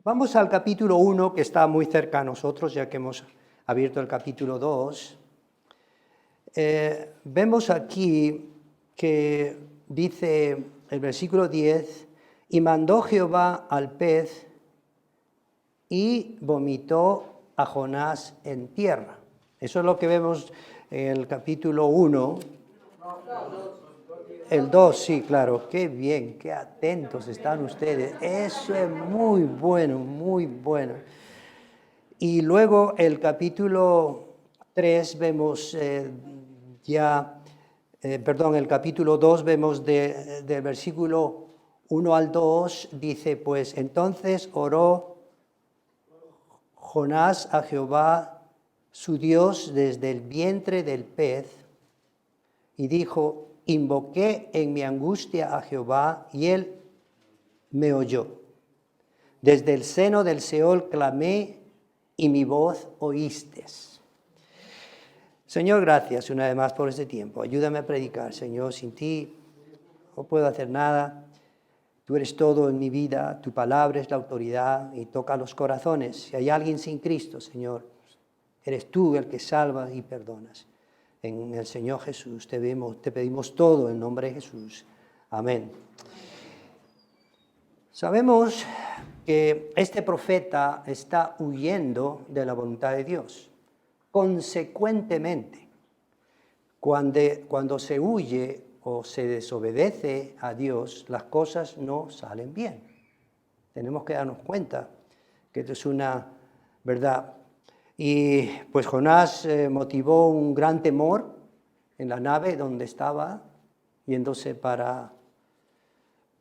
Vamos al capítulo 1, que está muy cerca a nosotros, ya que hemos abierto el capítulo 2. Vemos aquí que dice el versículo 10, y mandó Jehová al pez y vomitó a Jonás en tierra. Eso es lo que vemos en el capítulo 1. El 2, sí, claro. Qué bien, qué atentos están ustedes. Eso es muy bueno, muy bueno. Y luego el capítulo 3 vemos el capítulo 2 vemos del versículo 1 al 2, dice, pues entonces oró Jonás a Jehová, su Dios, desde el vientre del pez, y dijo, invoqué en mi angustia a Jehová, y él me oyó. Desde el seno del Seol clamé, y mi voz oístes. Señor, gracias una vez más por este tiempo. Ayúdame a predicar, Señor. Sin ti no puedo hacer nada. Tú eres todo en mi vida. Tu palabra es la autoridad y toca los corazones. Si hay alguien sin Cristo, Señor, eres tú el que salvas y perdonas. En el Señor Jesús te pedimos todo en nombre de Jesús. Amén. Sabemos que este profeta está huyendo de la voluntad de Dios. Consecuentemente, cuando se huye o se desobedece a Dios, las cosas no salen bien. Tenemos que darnos cuenta que esto es una verdad. Y pues Jonás motivó un gran temor en la nave donde estaba, yéndose para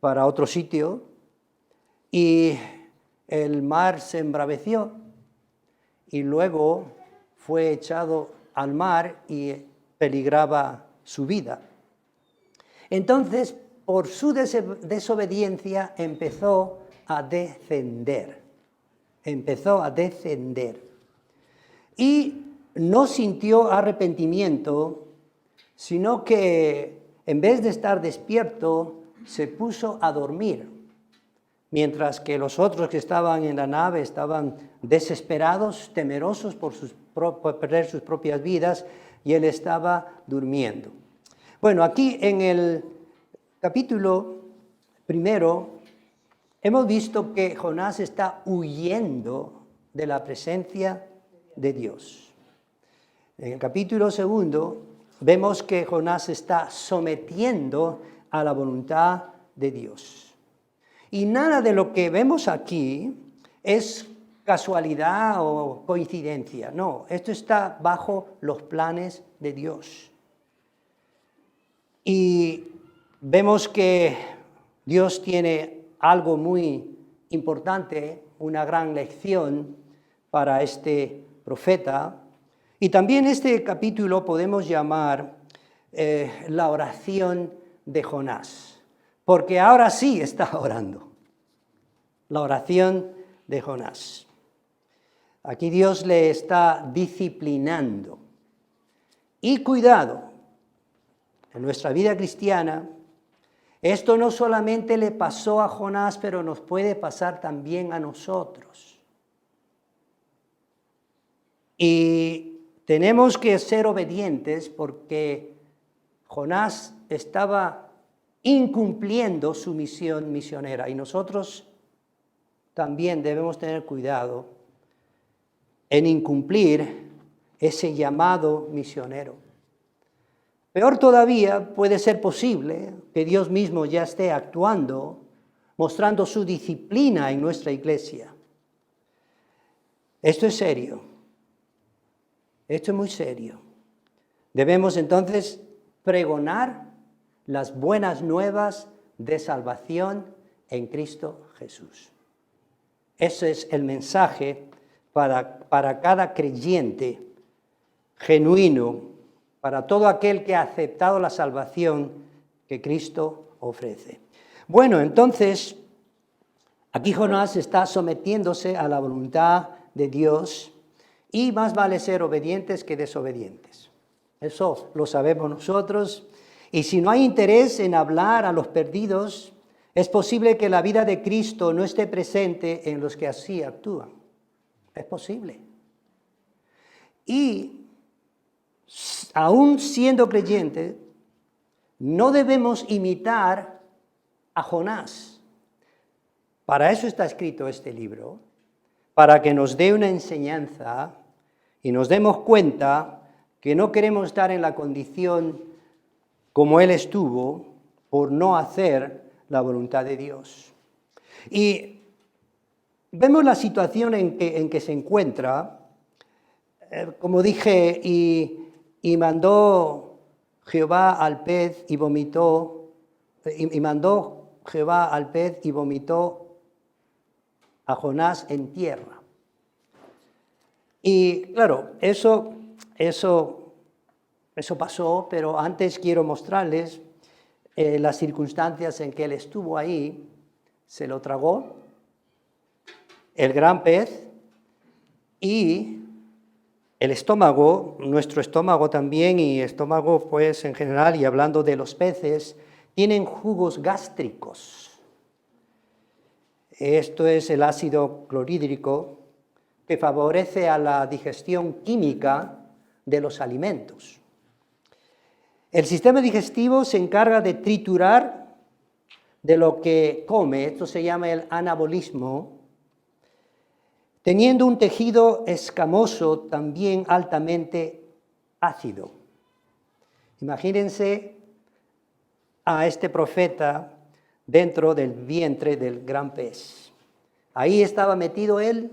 otro sitio, y el mar se embraveció y luego fue echado al mar y peligraba su vida. Entonces, por su desobediencia empezó a descender. Y no sintió arrepentimiento, sino que en vez de estar despierto, se puso a dormir. Mientras que los otros que estaban en la nave estaban desesperados, temerosos por perder sus propias vidas, y él estaba durmiendo. Bueno, aquí en el capítulo 1 hemos visto que Jonás está huyendo de la presencia de Dios. En el capítulo 2 vemos que Jonás está sometiendo a la voluntad de Dios. Y nada de lo que vemos aquí es casualidad o coincidencia. No, esto está bajo los planes de Dios. Y vemos que Dios tiene algo muy importante, una gran lección para este profeta. Y también este capítulo podemos llamar la oración de Jonás, porque ahora sí está orando. La oración de Jonás. Aquí Dios le está disciplinando. Y cuidado, en nuestra vida cristiana, esto no solamente le pasó a Jonás, pero nos puede pasar también a nosotros. Y tenemos que ser obedientes porque Jonás estaba incumpliendo su misión misionera y nosotros también debemos tener cuidado en incumplir ese llamado misionero. Peor todavía, puede ser posible que Dios mismo ya esté actuando, mostrando su disciplina en nuestra iglesia. Esto es serio. Esto es muy serio. Debemos entonces pregonar las buenas nuevas de salvación en Cristo Jesús. Ese es el mensaje para cada creyente genuino, para todo aquel que ha aceptado la salvación que Cristo ofrece. Bueno, entonces, aquí Jonás está sometiéndose a la voluntad de Dios y más vale ser obedientes que desobedientes. Eso lo sabemos nosotros. Y si no hay interés en hablar a los perdidos, Es posible que la vida de Cristo no esté presente en los que así actúan. Es posible. Y aún siendo creyentes, no debemos imitar a Jonás. Para eso está escrito este libro, para que nos dé una enseñanza y nos demos cuenta que no queremos estar en la condición como él estuvo por no hacer la voluntad de Dios. Y vemos la situación en que se encuentra, como dije, y mandó Jehová al pez y vomitó, y mandó Jehová al pez y vomitó a Jonás en tierra. Y claro, eso pasó, pero antes quiero mostrarles las circunstancias en que él estuvo ahí. Se lo tragó el gran pez y el estómago, nuestro estómago también, y estómago pues en general, y hablando de los peces, tienen jugos gástricos. Esto es el ácido clorhídrico que favorece a la digestión química de los alimentos. El sistema digestivo se encarga de triturar de lo que come, esto se llama el anabolismo, teniendo un tejido escamoso también altamente ácido. Imagínense a este profeta dentro del vientre del gran pez. Ahí estaba metido él,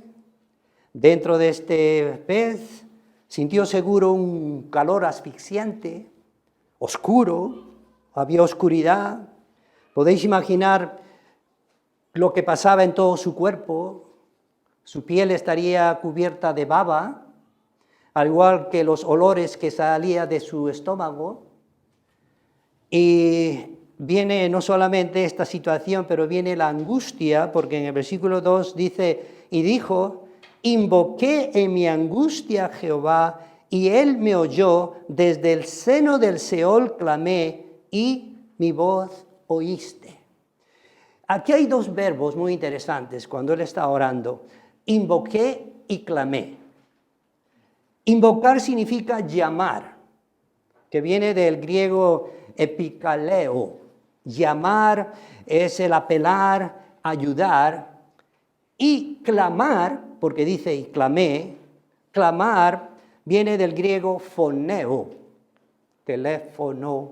dentro de este pez, sintió seguro un calor asfixiante, oscuro, había oscuridad. Podéis imaginar lo que pasaba en todo su cuerpo. Su piel estaría cubierta de baba, al igual que los olores que salían de su estómago. Y viene no solamente esta situación, pero viene la angustia, porque en el versículo 2 dice, y dijo, invoqué en mi angustia a Jehová, y él me oyó, desde el seno del Seol clamé, y mi voz oíste. Aquí hay dos verbos muy interesantes cuando él está orando. Invoqué y clamé. Invocar significa llamar, que viene del griego epikaleo. Llamar es el apelar, ayudar. Y clamar, porque dice y clamé, clamar viene del griego foneo. Teléfono,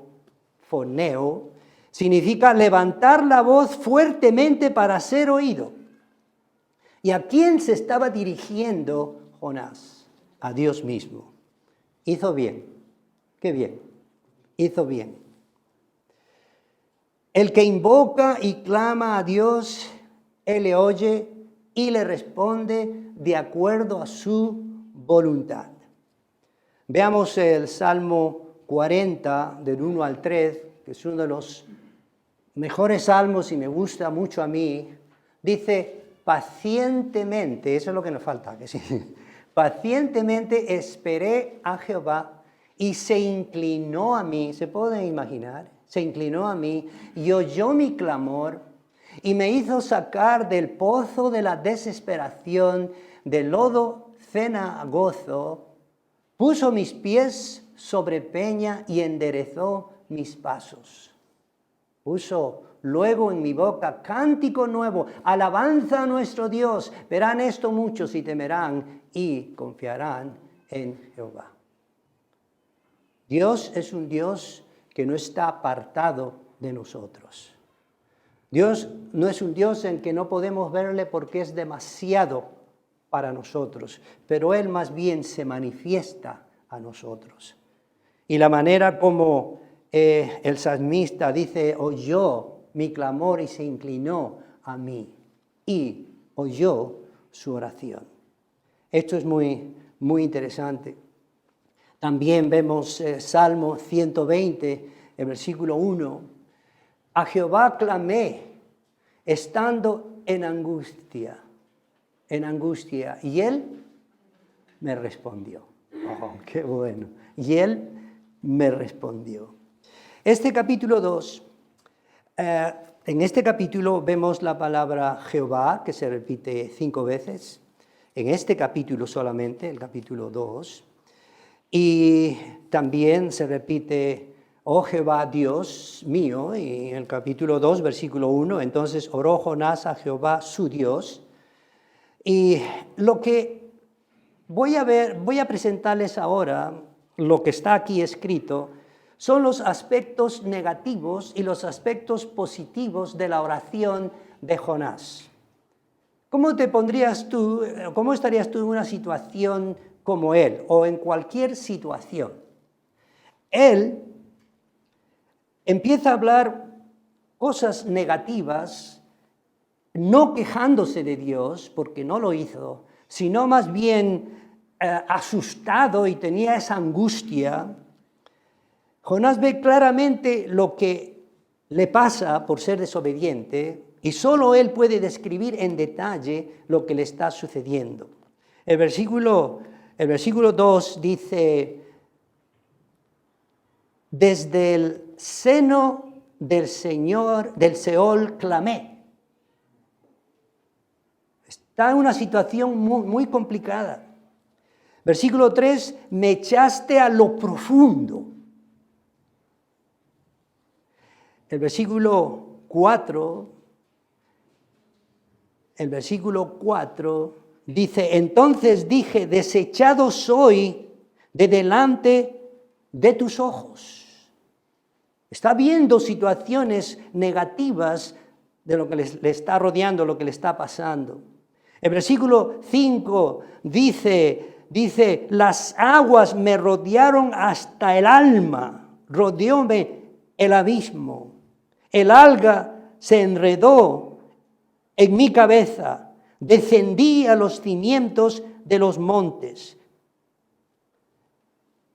foneo. Significa levantar la voz fuertemente para ser oído. ¿Y a quién se estaba dirigiendo Jonás? A Dios mismo. Hizo bien. Qué bien. Hizo bien. El que invoca y clama a Dios, Él le oye y le responde de acuerdo a su voluntad. Veamos el Salmo 40, del 1 al 3, que es uno de los mejores salmos y me gusta mucho a mí. Dice, pacientemente, eso es lo que nos falta, que sí. Pacientemente esperé a Jehová y se inclinó a mí. ¿Se pueden imaginar? Se inclinó a mí y oyó mi clamor y me hizo sacar del pozo de la desesperación, del lodo cenagoso, puso mis pies sobre peña y enderezó mis pasos. Puso luego en mi boca cántico nuevo, alabanza a nuestro Dios. Verán esto muchos y temerán y confiarán en Jehová. Dios es un Dios que no está apartado de nosotros. Dios no es un Dios en que no podemos verle porque es demasiado para nosotros, pero Él más bien se manifiesta a nosotros. Y la manera como el salmista dice, oyó mi clamor y se inclinó a mí y oyó su oración. Esto es muy, muy interesante. También vemos Salmo 120, el versículo 1. A Jehová clamé, estando en angustia, y Él me respondió. Oh, qué bueno. Y Él me respondió. Este capítulo 2 En este capítulo vemos la palabra Jehová, que se repite 5 veces, en este capítulo solamente, el capítulo 2, y también se repite, oh Jehová, Dios mío, y en el capítulo 2, versículo 1, entonces oró Jonás a Jehová, su Dios. Y lo que voy a presentarles ahora, lo que está aquí escrito, son los aspectos negativos y los aspectos positivos de la oración de Jonás. ¿Cómo estarías tú en una situación como él o en cualquier situación? Él empieza a hablar cosas negativas, no quejándose de Dios, porque no lo hizo, sino más bien asustado y tenía esa angustia. Jonás ve claramente lo que le pasa por ser desobediente y solo él puede describir en detalle lo que le está sucediendo. El versículo 2 dice, desde el seno del Señor, del Seol, clamé. Está en una situación muy complicada. Versículo 3, me echaste a lo profundo. El versículo 4 dice, entonces dije, desechado soy de delante de tus ojos. Está viendo situaciones negativas de lo que le está rodeando, lo que le está pasando. El versículo 5 dice, las aguas me rodearon hasta el alma, rodeóme el abismo. El alga se enredó en mi cabeza, descendí a los cimientos de los montes.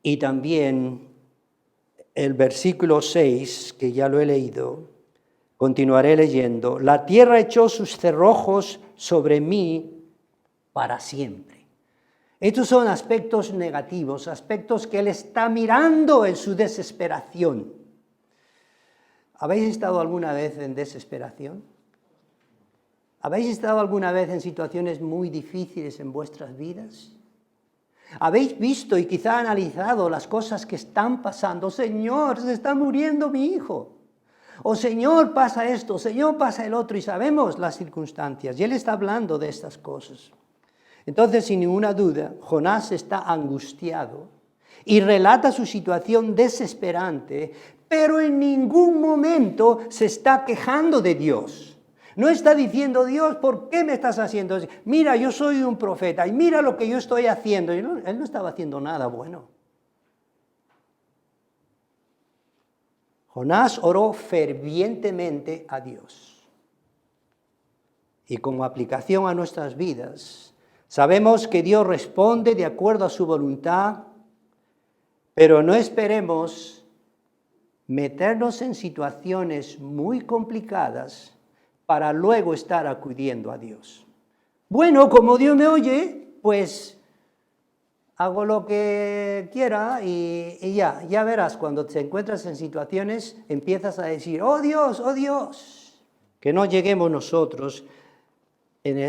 Y también el versículo 6, que ya lo he leído, continuaré leyendo, la tierra echó sus cerrojos sobre mí para siempre. Estos son aspectos negativos, aspectos que él está mirando en su desesperación. ¿Habéis estado alguna vez en desesperación? ¿Habéis estado alguna vez en situaciones muy difíciles en vuestras vidas? ¿Habéis visto y quizá analizado las cosas que están pasando? Señor, se está muriendo mi hijo. O Señor, pasa esto, Señor, pasa el otro. Y sabemos las circunstancias. Y él está hablando de estas cosas. Entonces, sin ninguna duda, Jonás está angustiado y relata su situación desesperante, pero en ningún momento se está quejando de Dios. No está diciendo, Dios, ¿por qué me estás haciendo así? Mira, yo soy un profeta y mira lo que yo estoy haciendo. Y él no estaba haciendo nada bueno. Jonás oró fervientemente a Dios. Y como aplicación a nuestras vidas, sabemos que Dios responde de acuerdo a su voluntad, pero no esperemos meternos en situaciones muy complicadas para luego estar acudiendo a Dios. Bueno, como Dios me oye, pues hago lo que quiera y ya verás, cuando te encuentras en situaciones, empiezas a decir, oh Dios, que no lleguemos nosotros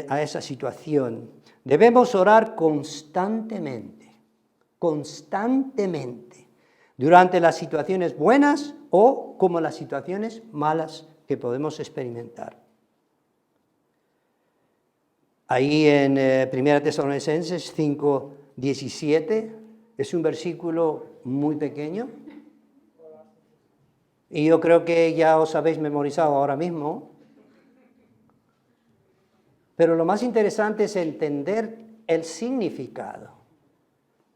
a esa situación. Debemos orar constantemente, durante las situaciones buenas o como las situaciones malas que podemos experimentar. Ahí en 1 Tesalonicenses 5:17 es un versículo muy pequeño y yo creo que ya os habéis memorizado ahora mismo, pero lo más interesante es entender el significado.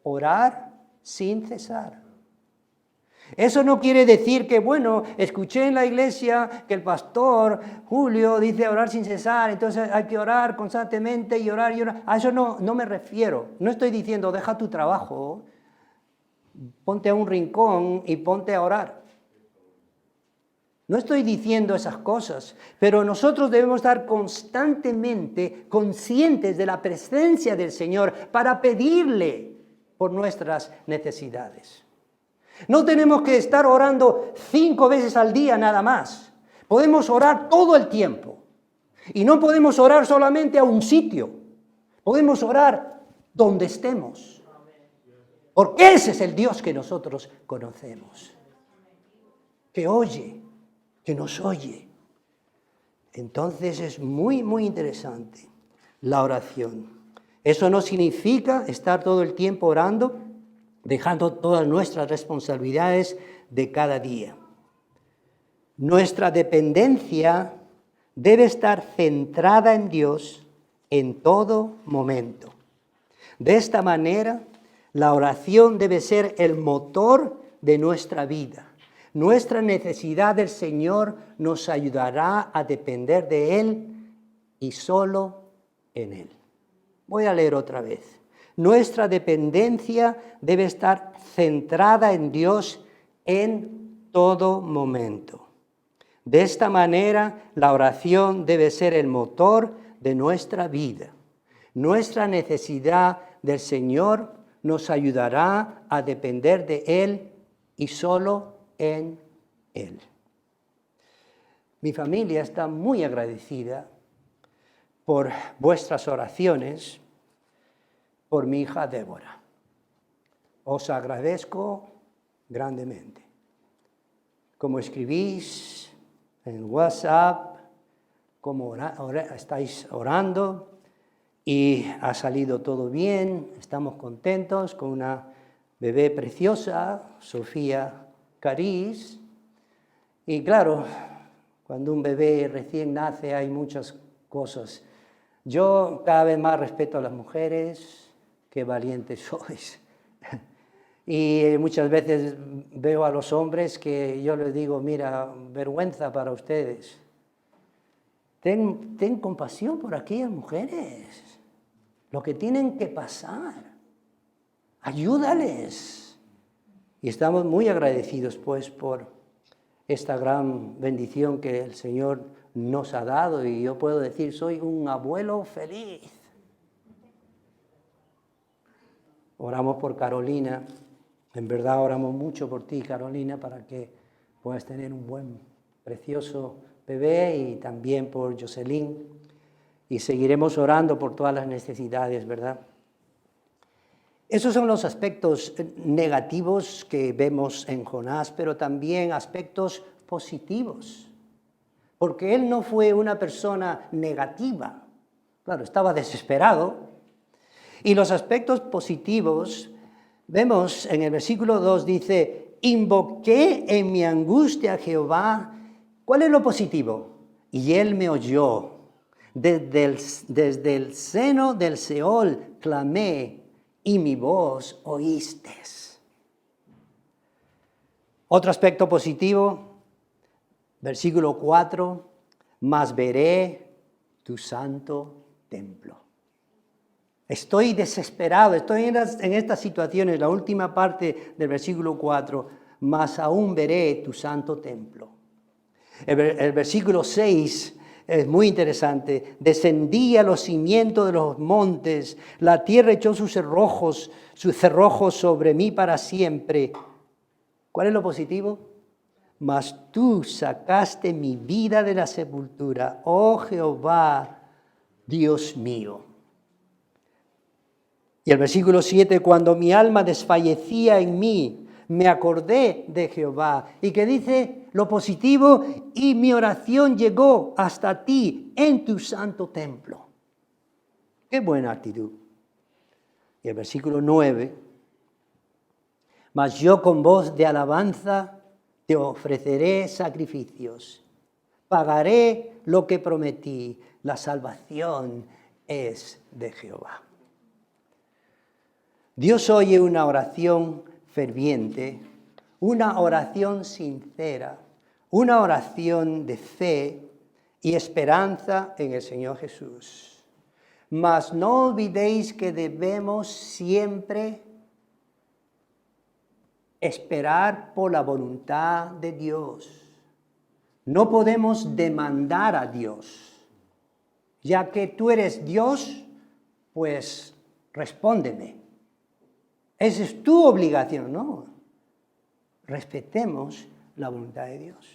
Orar sin cesar. Eso no quiere decir que, bueno, escuché en la iglesia que el pastor Julio dice orar sin cesar, entonces hay que orar constantemente y orar y orar. A eso no me refiero. No estoy diciendo deja tu trabajo, ponte a un rincón y ponte a orar. No estoy diciendo esas cosas, pero nosotros debemos estar constantemente conscientes de la presencia del Señor para pedirle por nuestras necesidades. No tenemos que estar orando 5 veces al día nada más, Podemos orar todo el tiempo. Y no podemos orar solamente a un sitio. Podemos orar donde estemos. Porque ese es el Dios que nosotros conocemos. Que oye, que nos oye. Entonces es muy, muy interesante la oración. Eso no significa estar todo el tiempo orando, dejando todas nuestras responsabilidades de cada día. Nuestra dependencia debe estar centrada en Dios en todo momento. De esta manera, la oración debe ser el motor de nuestra vida. Nuestra necesidad del Señor nos ayudará a depender de Él y solo en Él. Voy a leer otra vez. Nuestra dependencia debe estar centrada en Dios en todo momento. De esta manera, la oración debe ser el motor de nuestra vida. Nuestra necesidad del Señor nos ayudará a depender de Él y solo en Él. Mi familia está muy agradecida por vuestras oraciones, por mi hija Débora. Os agradezco grandemente. Como escribís en WhatsApp, como estáis orando y ha salido todo bien, estamos contentos con una bebé preciosa, Sofía Cariz. Y claro, cuando un bebé recién nace hay muchas cosas. Yo cada vez más respeto a las mujeres, qué valientes sois. Y muchas veces veo a los hombres que yo les digo, mira, vergüenza para ustedes. Ten compasión por aquellas mujeres, lo que tienen que pasar. Ayúdales. Y estamos muy agradecidos pues por esta gran bendición que el Señor nos ha dado. Y yo puedo decir, soy un abuelo feliz. Oramos por Carolina. En verdad oramos mucho por ti, Carolina, para que puedas tener un buen, precioso bebé, y también por Jocelyn. Y seguiremos orando por todas las necesidades, ¿verdad? Esos son los aspectos negativos que vemos en Jonás, pero también aspectos positivos. Porque él no fue una persona negativa. Claro, estaba desesperado. Y los aspectos positivos, vemos en el versículo 2, dice, invoqué en mi angustia a Jehová. ¿Cuál es lo positivo? Y él me oyó. Desde el seno del Seol clamé y mi voz oíste. Otro aspecto positivo, versículo 4, mas veré tu santo templo. Estoy desesperado, estoy en estas situaciones, la última parte del versículo 4, mas aún veré tu santo templo. El versículo 6 es muy interesante. Descendí a los cimientos de los montes, la tierra echó sus cerrojos sobre mí para siempre. ¿Cuál es lo positivo? Mas tú sacaste mi vida de la sepultura, oh Jehová, Dios mío. Y el versículo 7, cuando mi alma desfallecía en mí, me acordé de Jehová. Y que dice lo positivo, y mi oración llegó hasta ti en tu santo templo. Qué buena actitud. Y el versículo 9, mas yo con voz de alabanza te ofreceré sacrificios. Pagaré lo que prometí. La salvación es de Jehová. Dios oye una oración ferviente, una oración sincera, una oración de fe y esperanza en el Señor Jesús. Mas no olvidéis que debemos siempre esperar por la voluntad de Dios. No podemos demandar a Dios. Ya que tú eres Dios, pues respóndeme. Esa es tu obligación, ¿no? Respetemos la voluntad de Dios.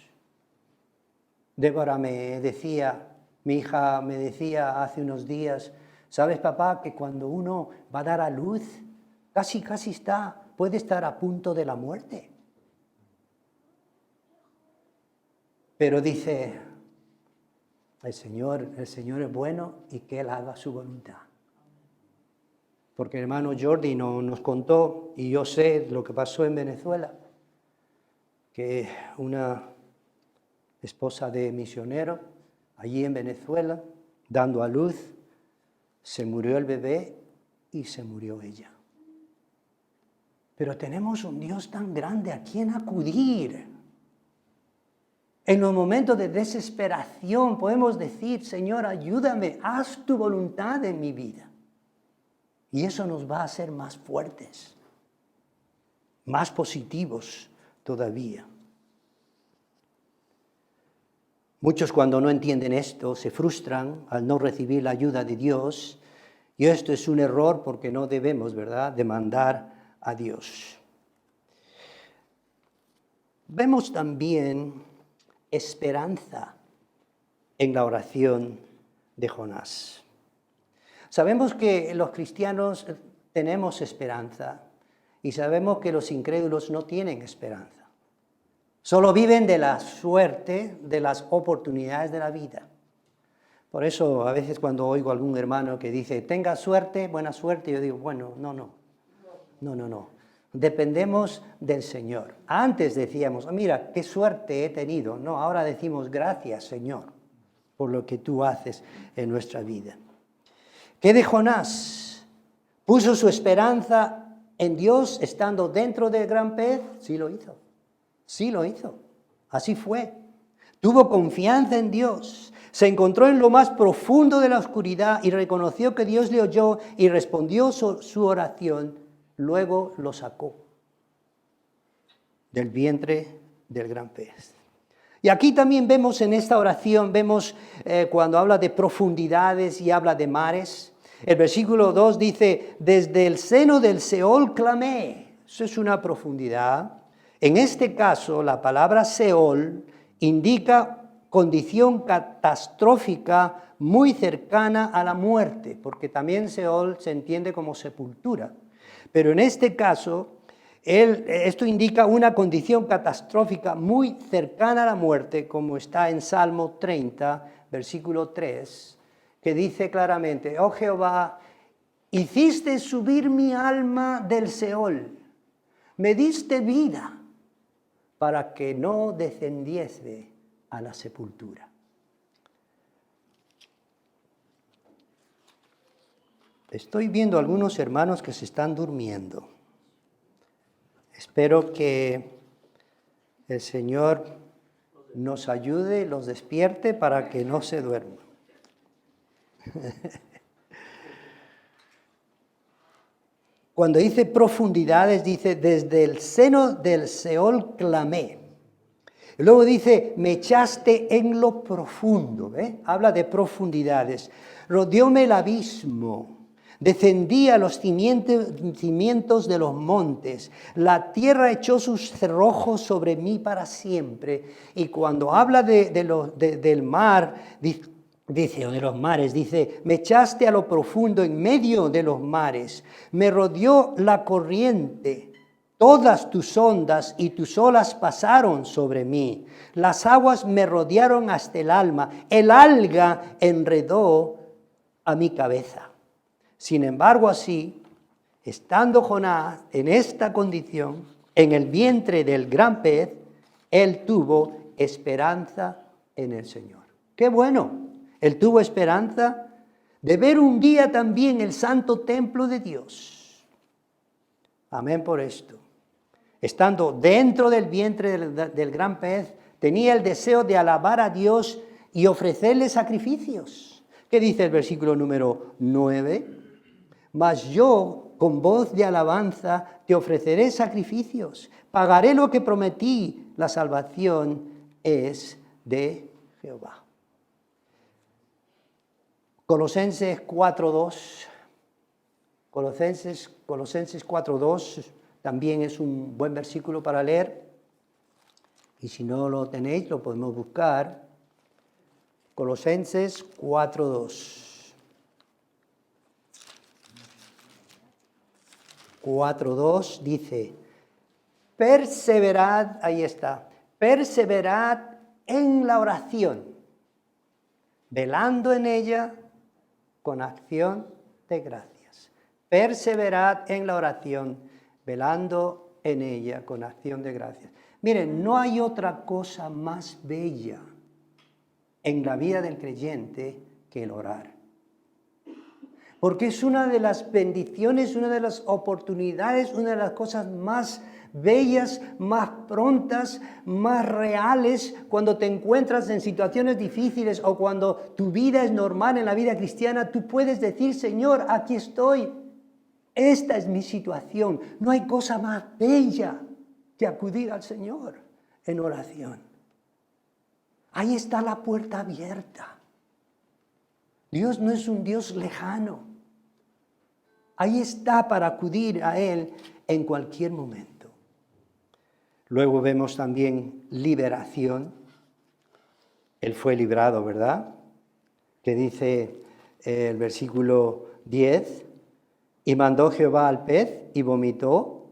Débora mi hija me decía hace unos días, ¿sabes, papá, que cuando uno va a dar a luz, casi puede estar a punto de la muerte? Pero dice, el Señor es bueno y que Él haga su voluntad. Porque el hermano Jordi nos contó, y yo sé lo que pasó en Venezuela, que una esposa de misionero, allí en Venezuela, dando a luz, se murió el bebé y se murió ella. Pero tenemos un Dios tan grande a quien acudir. En los momentos de desesperación podemos decir, Señor, ayúdame, haz tu voluntad en mi vida. Y eso nos va a hacer más fuertes, más positivos todavía. Muchos cuando no entienden esto se frustran al no recibir la ayuda de Dios. Y esto es un error porque no debemos, ¿verdad?, demandar a Dios. Vemos también esperanza en la oración de Jonás. Sabemos que los cristianos tenemos esperanza y sabemos que los incrédulos no tienen esperanza. Solo viven de la suerte, de las oportunidades de la vida. Por eso a veces cuando oigo a algún hermano que dice, tenga suerte, buena suerte, yo digo, bueno, no. Dependemos del Señor. Antes decíamos, mira, qué suerte he tenido. No, ahora decimos, gracias, Señor, por lo que tú haces en nuestra vida. ¿Qué de Jonás? ¿Puso su esperanza en Dios estando dentro del gran pez? Sí lo hizo. Así fue. Tuvo confianza en Dios. Se encontró en lo más profundo de la oscuridad y reconoció que Dios le oyó y respondió su oración. Luego lo sacó del vientre del gran pez. Y aquí también vemos en esta oración, cuando habla de profundidades y habla de mares, el versículo 2 dice, desde el seno del Seol clamé. Eso es una profundidad. En este caso, la palabra Seol indica condición catastrófica muy cercana a la muerte, porque también Seol se entiende como sepultura. Pero en este caso, esto indica una condición catastrófica muy cercana a la muerte, como está en Salmo 30, versículo 3, que dice claramente, oh Jehová, hiciste subir mi alma del Seol, me diste vida para que no descendiese a la sepultura. Estoy viendo algunos hermanos que se están durmiendo. Espero que el Señor nos ayude, los despierte para que no se duerman. Cuando dice profundidades, dice desde el seno del Seol clamé. Y luego dice, me echaste en lo profundo. Habla de profundidades. Rodeóme el abismo. Descendí a los cimientos de los montes. La tierra echó sus cerrojos sobre mí para siempre. Y cuando habla del mar, dice, o de los mares, dice, me echaste a lo profundo en medio de los mares. Me rodeó la corriente. Todas tus ondas y tus olas pasaron sobre mí. Las aguas me rodearon hasta el alma. El alga enredó a mi cabeza. Sin embargo, así, estando Jonás en esta condición, en el vientre del gran pez, él tuvo esperanza en el Señor. ¡Qué bueno! Él tuvo esperanza de ver un día también el santo templo de Dios. Amén por esto. Estando dentro del vientre del gran pez, tenía el deseo de alabar a Dios y ofrecerle sacrificios. ¿Qué dice el versículo número 9? Mas yo, con voz de alabanza, te ofreceré sacrificios. Pagaré lo que prometí. La salvación es de Jehová. Colosenses 4:2. Colosenses 4:2 también es un buen versículo para leer. Y si no lo tenéis, lo podemos buscar. Colosenses 4:2. 4:2 dice, perseverad, ahí está, perseverad en la oración, velando en ella con acción de gracias. Perseverad en la oración, velando en ella con acción de gracias. Miren, no hay otra cosa más bella en la vida del creyente que el orar. Porque es una de las bendiciones, una de las oportunidades, una de las cosas más bellas, más prontas, más reales, cuando te encuentras en situaciones difíciles o cuando tu vida es normal en la vida cristiana, tú puedes decir, Señor, aquí estoy, esta es mi situación. No hay cosa más bella que acudir al Señor en oración. Ahí está la puerta abierta. Dios no es un Dios lejano. Ahí está para acudir a Él en cualquier momento. Luego vemos también liberación. Él fue librado, ¿verdad? Que dice el versículo 10, y mandó Jehová al pez y vomitó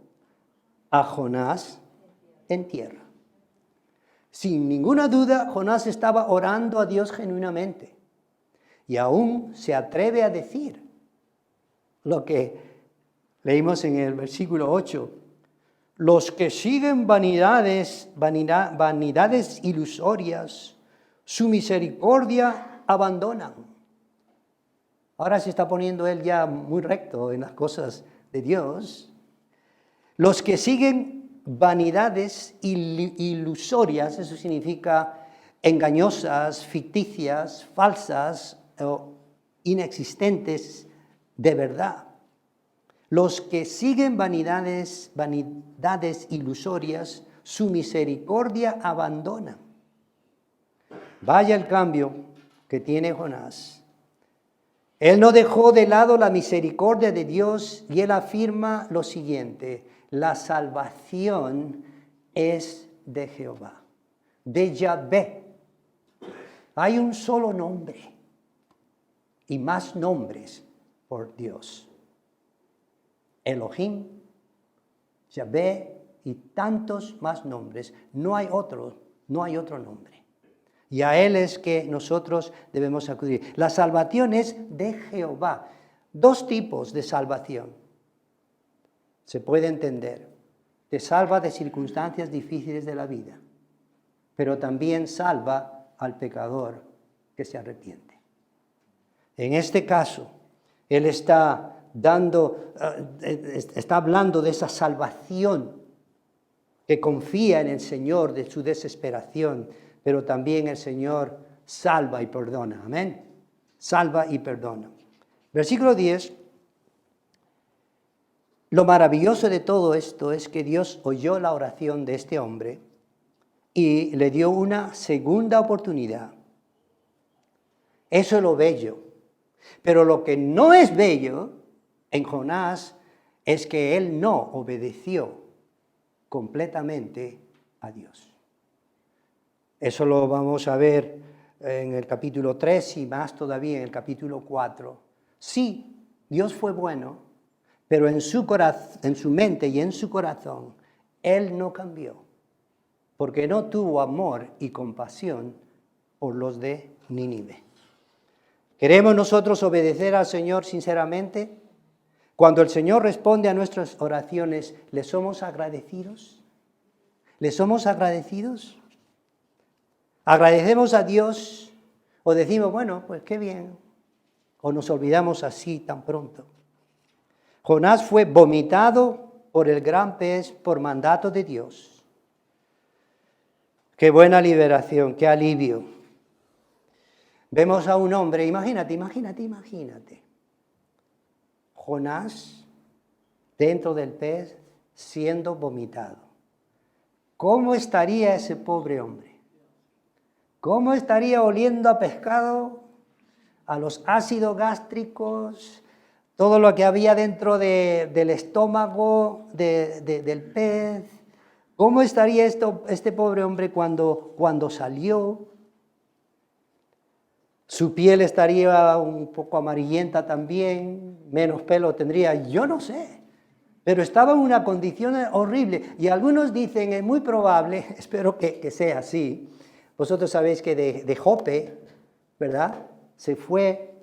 a Jonás en tierra. Sin ninguna duda, Jonás estaba orando a Dios genuinamente. Y aún se atreve a decir lo que leímos en el versículo 8. Los que siguen vanidades ilusorias, su misericordia abandonan. Ahora se está poniendo él ya muy recto en las cosas de Dios. Los que siguen vanidades ilusorias, eso significa engañosas, ficticias, falsas o inexistentes de verdad. Los que siguen vanidades ilusorias, su misericordia abandonan. Vaya el cambio que tiene Jonás. Él no dejó de lado la misericordia de Dios y él afirma lo siguiente: la salvación es de Jehová, de Yahvé. Hay un solo nombre y más nombres por Dios. Elohim, Yahvé y tantos más nombres. No hay otro nombre. Y a Él es que nosotros debemos acudir. La salvación es de Jehová. Dos tipos de salvación. Se puede entender. Te salva de circunstancias difíciles de la vida, pero también salva al pecador que se arrepiente. En este caso, Él está hablando de esa salvación que confía en el Señor, de su desesperación, pero también el Señor salva y perdona. Amén. Salva y perdona. Versículo 10. Lo maravilloso de todo esto es que Dios oyó la oración de este hombre y le dio una segunda oportunidad. Eso es lo bello. Pero lo que no es bello en Jonás es que él no obedeció completamente a Dios. Eso lo vamos a ver en el capítulo 3 y más todavía en el capítulo 4. Sí, Dios fue bueno, pero en su mente y en su corazón, él no cambió, porque no tuvo amor y compasión por los de Nínive. ¿Queremos nosotros obedecer al Señor sinceramente? Cuando el Señor responde a nuestras oraciones, ¿le somos agradecidos? ¿Le somos agradecidos? ¿Agradecemos a Dios o decimos, bueno, pues qué bien? ¿O nos olvidamos así tan pronto? Jonás fue vomitado por el gran pez por mandato de Dios. Qué buena liberación, qué alivio. Vemos a un hombre, imagínate. Jonás dentro del pez siendo vomitado. ¿Cómo estaría ese pobre hombre? ¿Cómo estaría oliendo a pescado, a los ácidos gástricos, todo lo que había dentro del estómago del pez? ¿Cómo estaría este pobre hombre cuando salió? Su piel estaría un poco amarillenta también, menos pelo tendría, yo no sé. Pero estaba en una condición horrible. Y algunos dicen, es muy probable, espero que sea así. Vosotros sabéis que de Jope, ¿verdad? Se fue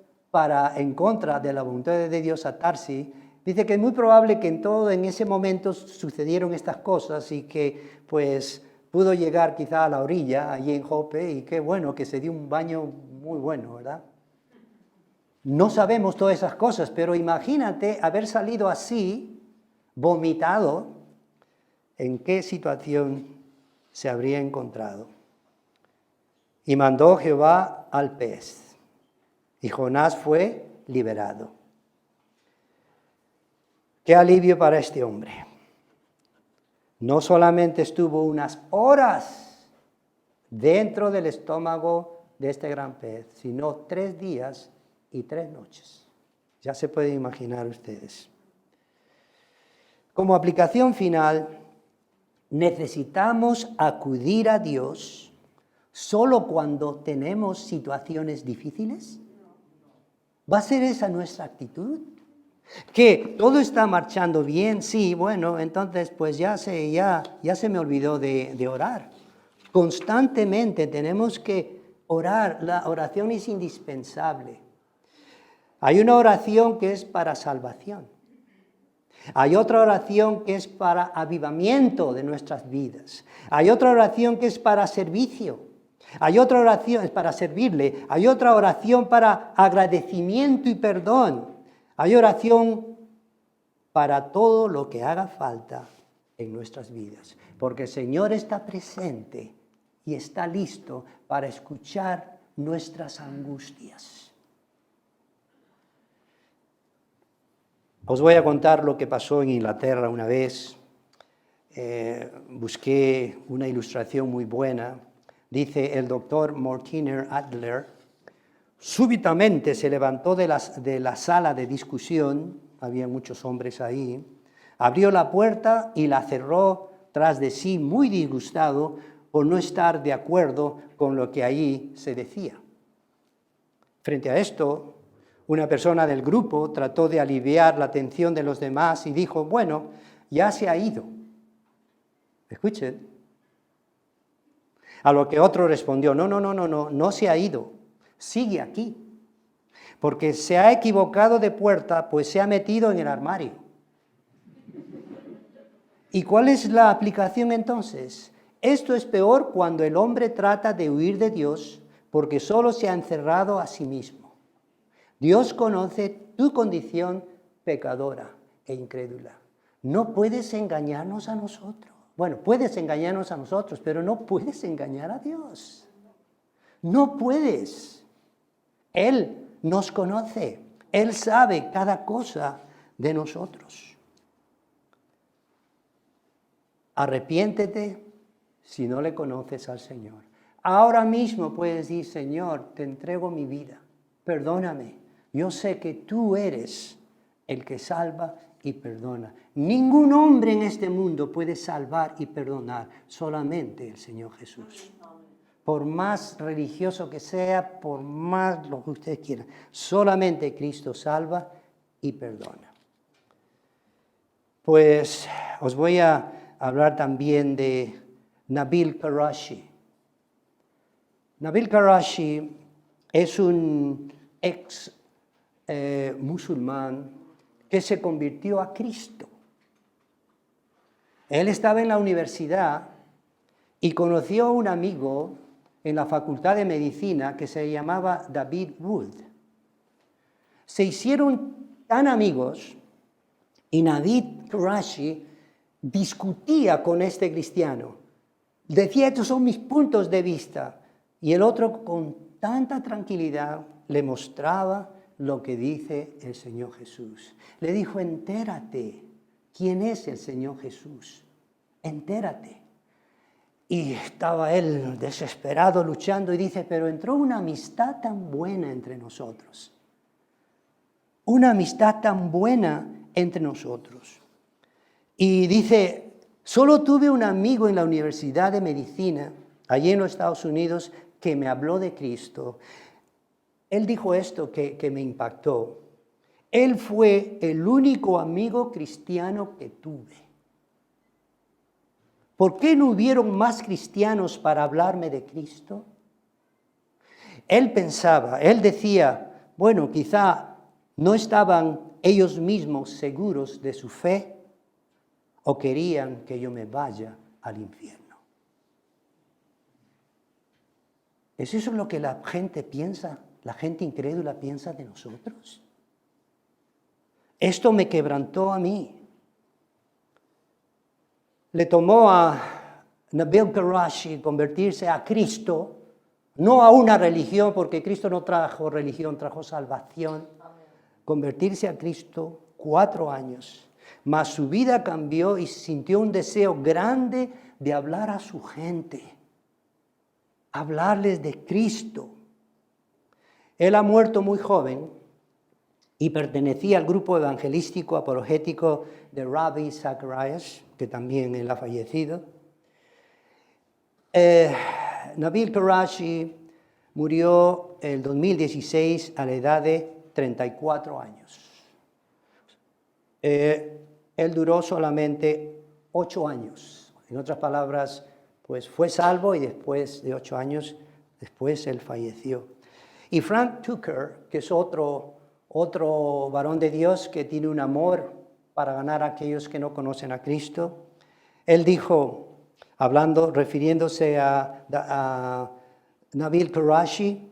en contra de la voluntad de Dios a Tarsis. Dice que es muy probable que en ese momento sucedieron estas cosas y que pues pudo llegar quizá a la orilla, allí en Jope, y qué bueno, que se dio un baño muy bueno, ¿verdad? No sabemos todas esas cosas, pero imagínate haber salido así, vomitado, ¿en qué situación se habría encontrado? Y mandó Jehová al pez, y Jonás fue liberado. Qué alivio para este hombre. No solamente estuvo unas horas dentro del estómago de este gran pez, sino 3 días y 3 noches. Ya se pueden imaginar ustedes. Como aplicación final, necesitamos acudir a Dios solo cuando tenemos situaciones difíciles. ¿Va a ser esa nuestra actitud? Que todo está marchando bien, sí, bueno, entonces pues ya se me olvidó de orar. Constantemente tenemos que orar, la oración es indispensable. Hay una oración que es para salvación. Hay otra oración que es para avivamiento de nuestras vidas. Hay otra oración que es para servicio. Hay otra oración es para servirle. Hay otra oración para agradecimiento y perdón. Hay oración para todo lo que haga falta en nuestras vidas. Porque el Señor está presente y está listo para escuchar nuestras angustias. Os voy a contar lo que pasó en Inglaterra una vez. Busqué una ilustración muy buena. Dice el doctor Mortimer Adler, súbitamente se levantó de la sala de discusión, había muchos hombres ahí, abrió la puerta y la cerró tras de sí, muy disgustado por no estar de acuerdo con lo que allí se decía. Frente a esto, una persona del grupo trató de aliviar la atención de los demás y dijo, bueno, ya se ha ido. Escuchen. A lo que otro respondió, no se ha ido, sigue aquí. Porque se ha equivocado de puerta, pues se ha metido en el armario. ¿Y cuál es la aplicación entonces? Esto es peor cuando el hombre trata de huir de Dios porque solo se ha encerrado a sí mismo. Dios conoce tu condición pecadora e incrédula. No puedes engañarnos a nosotros. Bueno, puedes engañarnos a nosotros, pero no puedes engañar a Dios. No puedes. Él nos conoce. Él sabe cada cosa de nosotros. Arrepiéntete si no le conoces al Señor. Ahora mismo puedes decir, Señor, te entrego mi vida. Perdóname. Yo sé que tú eres el que salva y perdona. Ningún hombre en este mundo puede salvar y perdonar, solamente el Señor Jesús. Por más religioso que sea, por más lo que ustedes quieran, solamente Cristo salva y perdona. Pues os voy a hablar también de Nabil Qureshi. Nabil Qureshi es un ex musulmán que se convirtió a Cristo. Él estaba en la universidad y conoció a un amigo en la Facultad de Medicina que se llamaba David Wood. Se hicieron tan amigos y Nabil Qureshi discutía con este cristiano. Decía, estos son mis puntos de vista. Y el otro con tanta tranquilidad le mostraba lo que dice el Señor Jesús. Le dijo, entérate, ¿quién es el Señor Jesús? Entérate. Y estaba él desesperado, luchando, y dice, pero entró una amistad tan buena entre nosotros. Una amistad tan buena entre nosotros. Y dice, solo tuve un amigo en la Universidad de Medicina, allí en los Estados Unidos, que me habló de Cristo. él dijo esto que me impactó. Él fue el único amigo cristiano que tuve. ¿Por qué no hubieron más cristianos para hablarme de Cristo? Él pensaba, él decía, bueno, quizá no estaban ellos mismos seguros de su fe o querían que yo me vaya al infierno. ¿Es eso lo que la gente piensa, la gente incrédula piensa de nosotros? Esto me quebrantó a mí. Le tomó a Nabil Qureshi convertirse a Cristo, no a una religión, porque Cristo no trajo religión, trajo salvación. Convertirse a Cristo 4 años, mas su vida cambió y sintió un deseo grande de hablar a su gente, hablarles de Cristo. Él ha muerto muy joven y pertenecía al grupo evangelístico apologético de Ravi Zacharias, que también él ha fallecido. Nabil Qureshi murió en 2016 a la edad de 34 años. Él duró solamente 8 años. En otras palabras, pues fue salvo y después de 8 años, después él falleció. Y Frank Tucker, que es otro varón de Dios que tiene un amor para ganar a aquellos que no conocen a Cristo, él dijo, refiriéndose a Nabil Qureshi,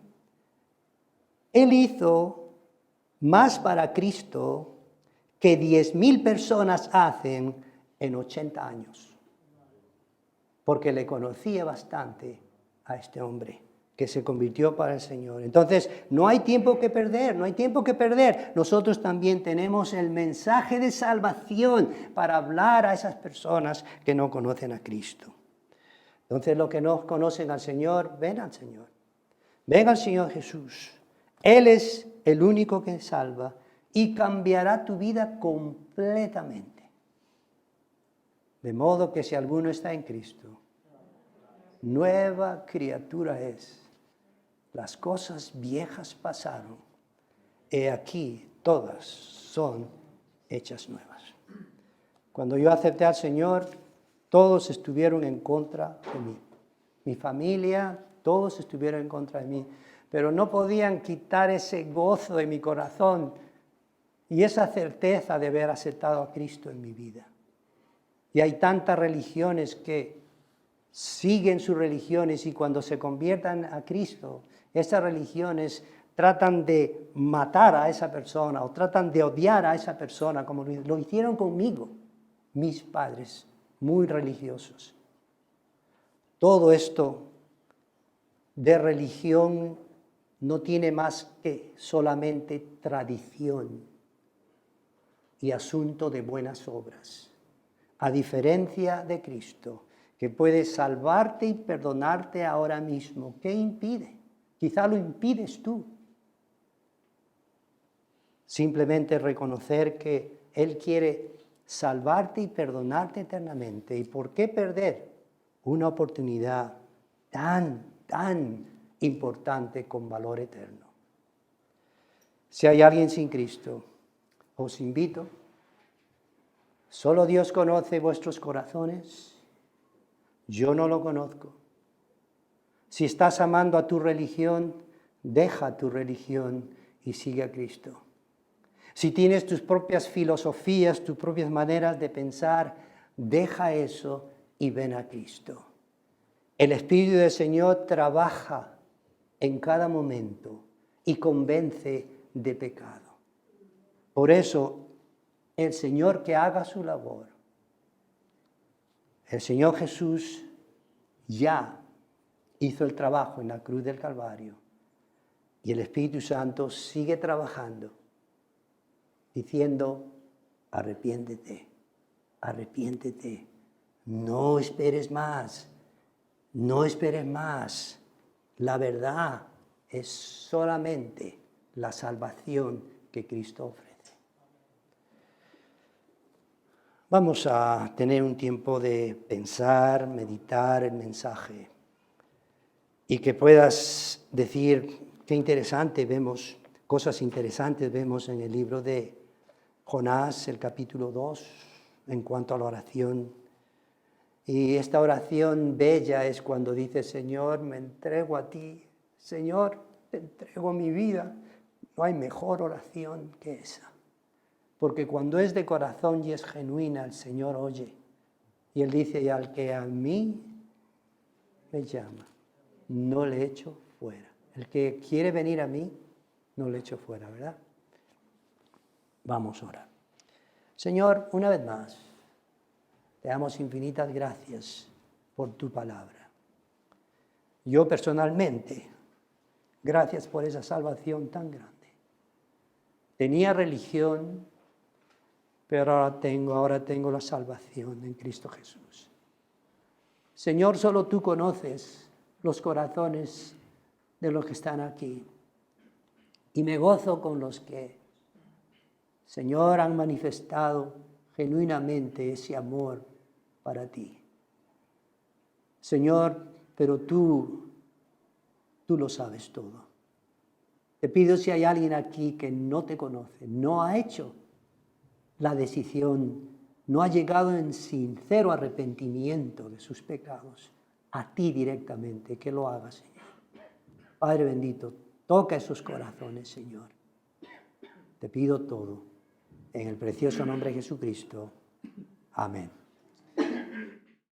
él hizo más para Cristo que 10,000 personas hacen en 80 años, porque le conocía bastante a este hombre que se convirtió para el Señor. Entonces, no hay tiempo que perder, no hay tiempo que perder. Nosotros también tenemos el mensaje de salvación para hablar a esas personas que no conocen a Cristo. Entonces, los que no conocen al Señor, ven al Señor. Ven al Señor Jesús. Él es el único que salva y cambiará tu vida completamente. De modo que si alguno está en Cristo, nueva criatura es. Las cosas viejas pasaron, he aquí todas son hechas nuevas. Cuando yo acepté al Señor, todos estuvieron en contra de mí. Mi familia, todos estuvieron en contra de mí, pero no podían quitar ese gozo de mi corazón y esa certeza de haber aceptado a Cristo en mi vida. Y hay tantas religiones que siguen sus religiones y cuando se conviertan a Cristo, esas religiones tratan de matar a esa persona o tratan de odiar a esa persona como lo hicieron conmigo, mis padres, muy religiosos. Todo esto de religión no tiene más que solamente tradición y asunto de buenas obras, a diferencia de Cristo, que puede salvarte y perdonarte ahora mismo. ¿Qué impide? Quizá lo impides tú. Simplemente reconocer que Él quiere salvarte y perdonarte eternamente. ¿Y por qué perder una oportunidad tan importante con valor eterno? Si hay alguien sin Cristo, os invito. Solo Dios conoce vuestros corazones. Yo no lo conozco. Si estás amando a tu religión, deja tu religión y sigue a Cristo. Si tienes tus propias filosofías, tus propias maneras de pensar, deja eso y ven a Cristo. El Espíritu del Señor trabaja en cada momento y convence de pecado. Por eso, el Señor que haga su labor, el Señor Jesús ya hizo el trabajo en la cruz del Calvario y el Espíritu Santo sigue trabajando, diciendo, arrepiéntete, arrepiéntete, no esperes más, no esperes más. La verdad es solamente la salvación que Cristo ofrece. Vamos a tener un tiempo de pensar, meditar el mensaje y que puedas decir Qué interesante, vemos cosas interesantes, vemos en el libro de Jonás, el capítulo 2, en cuanto a la oración. Y esta oración bella es cuando dice, Señor, me entrego a ti. Señor, te entrego mi vida. No hay mejor oración que esa. Porque cuando es de corazón y es genuina, el Señor oye. Y Él dice, y al que a mí me llama, no le echo fuera. El que quiere venir a mí, no le echo fuera, ¿verdad? Vamos a orar. Señor, una vez más, te damos infinitas gracias por tu palabra. Yo personalmente, gracias por esa salvación tan grande. Tenía religión, pero ahora tengo la salvación en Cristo Jesús. Señor, solo tú conoces los corazones de los que están aquí. Y me gozo con los que, Señor, han manifestado genuinamente ese amor para ti. Señor, pero tú lo sabes todo. Te pido si hay alguien aquí que no te conoce, no ha hecho la decisión, no ha llegado en sincero arrepentimiento de sus pecados, a ti directamente, que lo haga, Señor. Padre bendito, toca esos corazones, Señor. Te pido todo, en el precioso nombre de Jesucristo. Amén.